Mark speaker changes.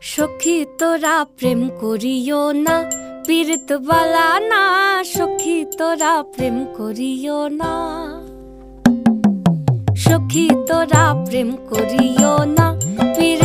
Speaker 1: সখী তোরা প্রেম করিও না, পীড়িত বালা না। সখী তোরা প্রেম করিও না, সখী তোরা প্রেম করিও না, পীড়িত